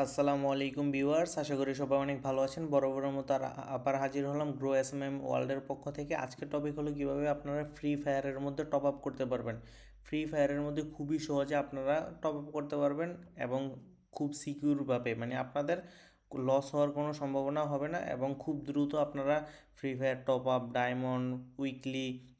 আসসালামু আলাইকুম ভিউয়ার্স, আশা করি সবাই অনেক ভালো আছেন। বরাবরের মতো আবার হাজির হলাম গ্রো এসএমএম ওয়ার্ল্ডের পক্ষ থেকে। আজকের টপিক হলো কীভাবে আপনারা ফ্রি ফায়ারের মধ্যে টপ আপ করতে পারবেন। ফ্রি ফায়ারের মধ্যে খুবই সহজে আপনারা টপ আপ করতে পারবেন এবং খুব সিকিউরভাবে, মানে আপনাদের লস হওয়ার কোনো সম্ভাবনা হবে না এবং খুব দ্রুত আপনারা free fire top up, diamond,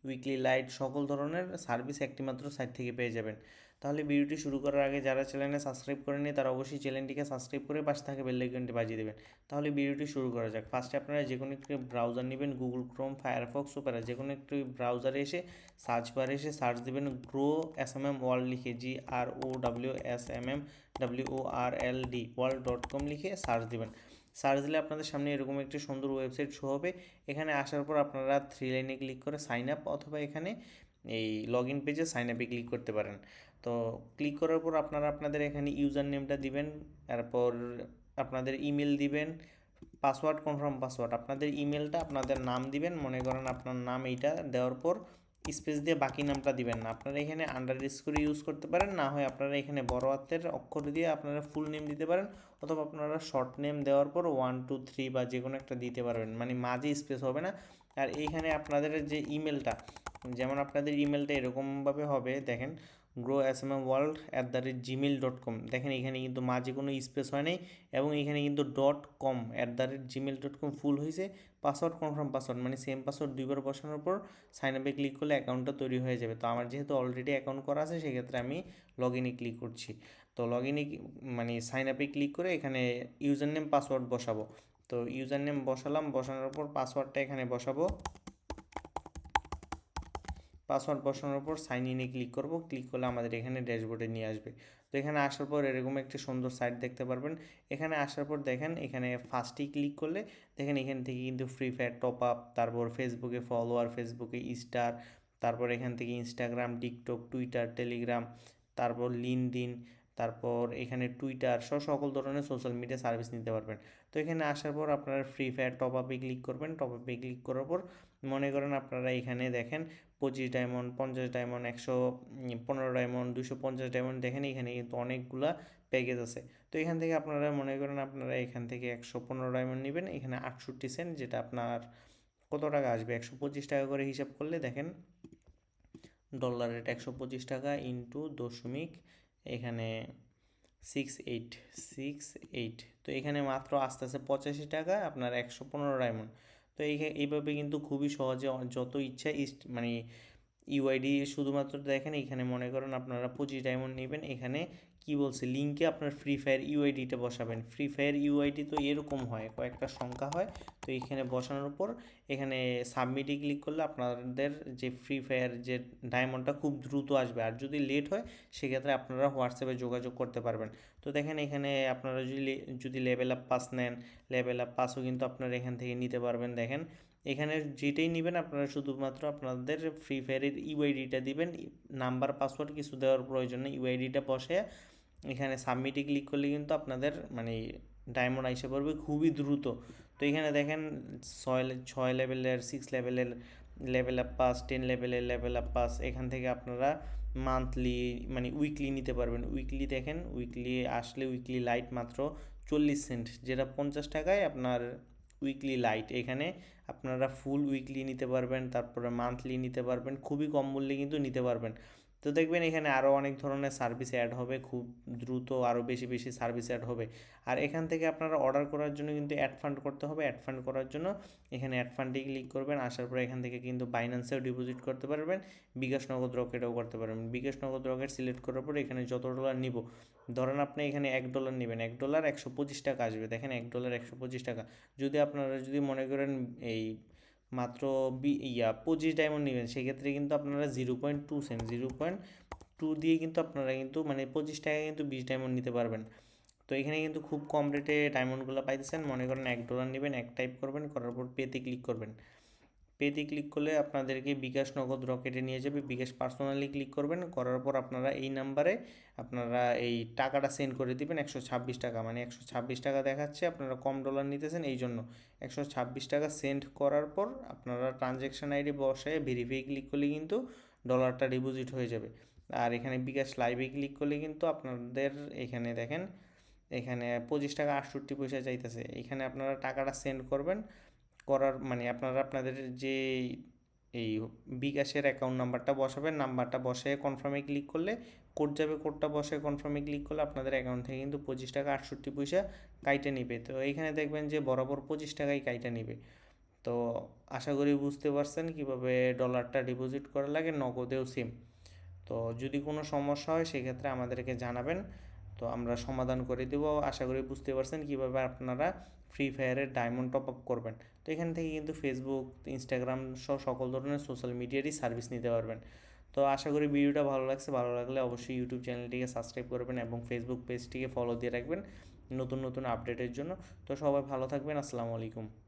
weekly light সকল ধরনের সার্ভিস একটিমাত্র সাইট থেকে পেয়ে যাবেন। তাহলে ভিডিওটি শুরু করার আগে যারা চ্যানেলে সাবস্ক্রাইব করেননি তারা অবশ্যই চ্যানেলটিকে সাবস্ক্রাইব করে পাশে থাকা বেল আইকনটি বাজিয়ে দেবেন। তাহলে ভিডিওটি শুরু করা যাক। ফার্স্টে আপনারা যে কোনো একটি ব্রাউজার নেবেন, গুগল ক্রোম, ফায়ারফক্স, ওপেরা, যে কোনো একটি ব্রাউজারে এসে সার্চ বারে এসে সার্চ দেবেন গ্রো এসএমএম ওয়ার্ল্ড লিখে, GROWSMMWORLD world.com লিখে সার্চ দেবেন। সার্চ দিলে আপনাদের সামনে এরকম একটি সুন্দর ওয়েবসাইট শো হবে। এখানে আসার পর আপনারা থ্রি লাইনে ক্লিক করে সাইন আপ অথবা এখানে এই লগ ইন পেজে সাইন আপে ক্লিক করতে পারেন। তো ক্লিক করার পর আপনারা আপনাদের এখানে ইউজার নেমটা দিবেন, তারপর আপনাদের ইমেল দিবেন, পাসওয়ার্ড, কনফার্ম পাসওয়ার্ড। আপনাদের ইমেলটা আপনাদের নাম দিবেন, মনে করেন আপনার নাম এইটা দেওয়ার পর স্পেস দিয়ে বাকি নামটা দিবেন না। আপনারা এখানে আন্ডারস্কোর ইউজ করতে পারেন, না হয় আপনারা এখানে বড় হাতের অক্ষর দিয়ে আপনারা ফুল নেম দিতে পারেন, অথবা আপনারা শর্ট নেম দেওয়ার পর 1 2 3 বা যে কোনো একটা দিতে পারবেন, মানে মাঝে স্পেস হবে না। আর এইখানে আপনাদের যে ইমেলটা, যেমন আপনাদের ইমেলটা এরকমভাবে হবে, দেখেন grow@gmail.com। দেখেন এখানে কিন্তু মাঝে কোনো স্পেস হয় নাই এবং এখানে কিন্তু .com@gmail.com ফুল হয়েছে। পাসওয়ার্ড, কনফার্ম পাসওয়ার্ড, মানে সেম পাসওয়ার্ড দুইবার বসানোর পর সাইন আপে ক্লিক করলে অ্যাকাউন্টটা তৈরি হয়ে যাবে। তো আমার যেহেতু অলরেডি অ্যাকাউন্ট করা আছে সেক্ষেত্রে আমি লগ ইনে ক্লিক করছি। তো লগ ইনে মানে সাইন আপে ক্লিক করে এখানে ইউজার নেম পাসওয়ার্ড বসাবো। তো ইউজার নেম বসালাম, বসানোর পর পাসওয়ার্ডটা এখানে বসাবো। পাসওয়ার্ড বসানোর পর সাইন ইনে ক্লিক করব। ক্লিক করলে আমাদের এখানে ড্যাশবোর্ডে নিয়ে আসবে। তো এখানে আসার পর এরকম একটি সুন্দর সাইট দেখতে পারবেন। এখানে আসার পর দেখেন এখানে ফার্স্টেই ক্লিক করলে দেখেন এখান থেকে কিন্তু ফ্রি ফায়ার টপ আপ, তারপর ফেসবুকে ফলোয়ার, ফেসবুকে স্টার, তারপর এখান থেকে ইনস্টাগ্রাম, টিকটক, টুইটার, টেলিগ্রাম, তারপর লিঙ্কডইন, তারপর এখানে টুইটার সকল ধরনের সোশ্যাল মিডিয়া সার্ভিস নিতে পারবেন। তো এখানে আসার পর আপনারা ফ্রি ফায়ার টপ আপে ক্লিক করবেন। টপ আপে ক্লিক করার পর মনে করেন আপনারা এখানে দেখেন 25 ডায়মন্ড, 50 ডায়মন্ড, 115 ডায়মন্ড, 250 ডায়মন্ড, দেখেন এখানে কিন্তু অনেকগুলা প্যাকেজ আছে। তো এখান থেকে আপনারা মনে করেন আপনারা এখান থেকে 115 ডায়মন্ড নেবেন, এখানে 68 সেন্ট, যেটা আপনার কত টাকা আসবে, 125 টাকা করে হিসাব করলে দেখেন ডলার রেট 125 টাকা ইন্টু দশমিক এখানে 6868। তো এখানে মাত্র আসতে আছে 85 টাকা আপনার 115 ডায়মন্ড। তো এইভাবে কিন্তু খুবই সহজে যত ইচ্ছা মানে ইউআইডি শুধুমাত্র দেখেন এখানে মনে করেন আপনারা 25 ডায়মন্ড নেবেন, এখানে কি বলছে লিঙ্কে আপনার ফ্রি ফায়ার ইউআইডিটা বসাবেন। ফ্রি ফায়ার ইউআইডি তো এরকম হয়, কয়েকটা সংখ্যা হয়। তো এখানে বসানোর পর এখানে সাবমিটে ক্লিক করলে আপনাদের যে ফ্রি ফায়ার যে ডায়মন্ডটা খুব দ্রুত আসবে। আর যদি লেট হয় সেক্ষেত্রে আপনারা হোয়াটসঅ্যাপে যোগাযোগ করতে পারবেন। তো দেখেন এখানে আপনারা যদি লেভেল আপ পাস নেন, লেভেল আপ পাসও কিন্তু আপনারা এখান থেকে নিতে পারবেন। দেখেন এখানে যেটাই নেবেন আপনারা শুধুমাত্র আপনাদের ফ্রি ফায়ারের ইউআইডিটা দিবেন, নাম্বার পাসওয়ার্ড কিছু দেওয়ার প্রয়োজন নেই। ইউআইডিটা বসে এখানে সাবমিটে ক্লিক করলে কিন্তু আপনাদের মানে ডায়মন্ড আইসা পড়বে খুবই দ্রুত। তো এখানে দেখেন 6 লেভেলের, 6 লেভেলের লেভেল আপ পাস, 10 লেভেলের লেভেল আপ পাস, এখান থেকে আপনারা মান্থলি মানে উইকলি নিতে পারবেন। উইকলি দেখেন উইকলি আসলে উইকলি লাইট মাত্র 40 সেন্ট, যেটা 50 টাকায় আপনার উইকলি লাইট। এখানে আপনারা ফুল উইকলি নিতে পারবেন, তারপরে মান্থলি নিতে পারবেন, খুবই কম মূল্যে কিন্তু নিতে পারবেন। তো দেখবেন এখানে আরও অনেক ধরনের সার্ভিস অ্যাড হবে, খুব দ্রুত আরও বেশি বেশি সার্ভিস অ্যাড হবে। আর এখান থেকে আপনারা অর্ডার করার জন্য কিন্তু অ্যাড ফান্ড করতে হবে। অ্যাড ফান্ড করার জন্য এখানে অ্যাড ফান্ডে ক্লিক করবেন। আসার পরে এখান থেকে কিন্তু বাইন্যান্সেও ডিপোজিট করতে পারবেন, বিকাশ নগদ রকেটও করতে পারবেন। বিকাশ নগদ রকেট সিলেক্ট করার পরে এখানে যত ডলার নিব, ধরেন আপনি এখানে $1 নেবেন, $1 125 টাকা আসবে। দেখেন $1 125 টাকা। যদি আপনারা যদি মনে করেন এই মাত্র 25 ডায়মন্ড নেবেন সেক্ষেত্রে কিন্তু আপনারা 0.2 সেন্ট, 0.2 দিয়ে কিন্তু আপনারা কিন্তু মানে 25 টাকা কিন্তু 20 ডায়মন্ড নিতে পারবেন। তো এখানে কিন্তু খুব কম রেটে ডায়মন্ডগুলো পাইতেছেন। মনে করেন $1 নেবেন, এক টাইপ করবেন, করার পর পেতে ক্লিক করবেন। পেতে ক্লিক করলে আপনাদেরকে বিকাশ নগদ রকেটে নিয়ে যাবে। বিকাশ পার্সোনালি ক্লিক করবেন, করার পর আপনারা এই নাম্বারে আপনারা এই টাকাটা সেন্ড করে দিবেন 126 টাকা, মানে 126 টাকা দেখাচ্ছে আপনারা কম ডলার নিতেছেন এই জন্য। 126 টাকা সেন্ড করার পর আপনারা ট্রানজ্যাকশান আইডি বসায় ভেরিফাই ক্লিক করলে কিন্তু ডলারটা ডিপোজিট হয়ে যাবে। আর এখানে বিকাশ লাইভে ক্লিক করলে কিন্তু আপনাদের এখানে দেখেন এখানে 25 টাকা 68 পয়সা চাইতেছে। এখানে আপনারা টাকাটা সেন্ড করবেন, করার মানে আপনারা আপনাদের যে এই বিকাশের অ্যাকাউন্ট নাম্বারটা বসাবেন, নাম্বারটা বসে কনফার্মে ক্লিক করলে কোড যাবে, কোডটা বসে কনফার্মে ক্লিক করলে আপনাদের অ্যাকাউন্ট থেকে কিন্তু 25 টাকা 68 পয়সা কাইটে নিবে। তো এইখানে দেখবেন যে বরাবর 25 টাকাই কাইটে নিবে। তো আশা করি বুঝতে পারছেন কীভাবে ডলারটা ডিপোজিট করা লাগে, নগদেও সেম। তো যদি কোনো সমস্যা হয় সেক্ষেত্রে আমাদেরকে জানাবেন, তো আমরা সমাধান করে দেব। আশা করি বুঝতে পারছেন কীভাবে আপনারা ফ্রি ফায়ারের ডায়মন্ড টপ আপ করবেন। তো এখান থেকে কিন্তু ফেসবুক, ইনস্টাগ্রাম সহ সকল ধরনের সোশ্যাল মিডিয়ারই সার্ভিস নিতে পারবেন। তো আশা করি ভিডিওটা ভালো লাগছে, ভালো লাগলে অবশ্যই ইউটিউব চ্যানেলটিকে সাবস্ক্রাইব করবেন এবং ফেসবুক পেজটিকে ফলো দিয়ে রাখবেন নতুন নতুন আপডেটের জন্য। তো সবাই ভালো থাকবেন, আসসালামু আলাইকুম।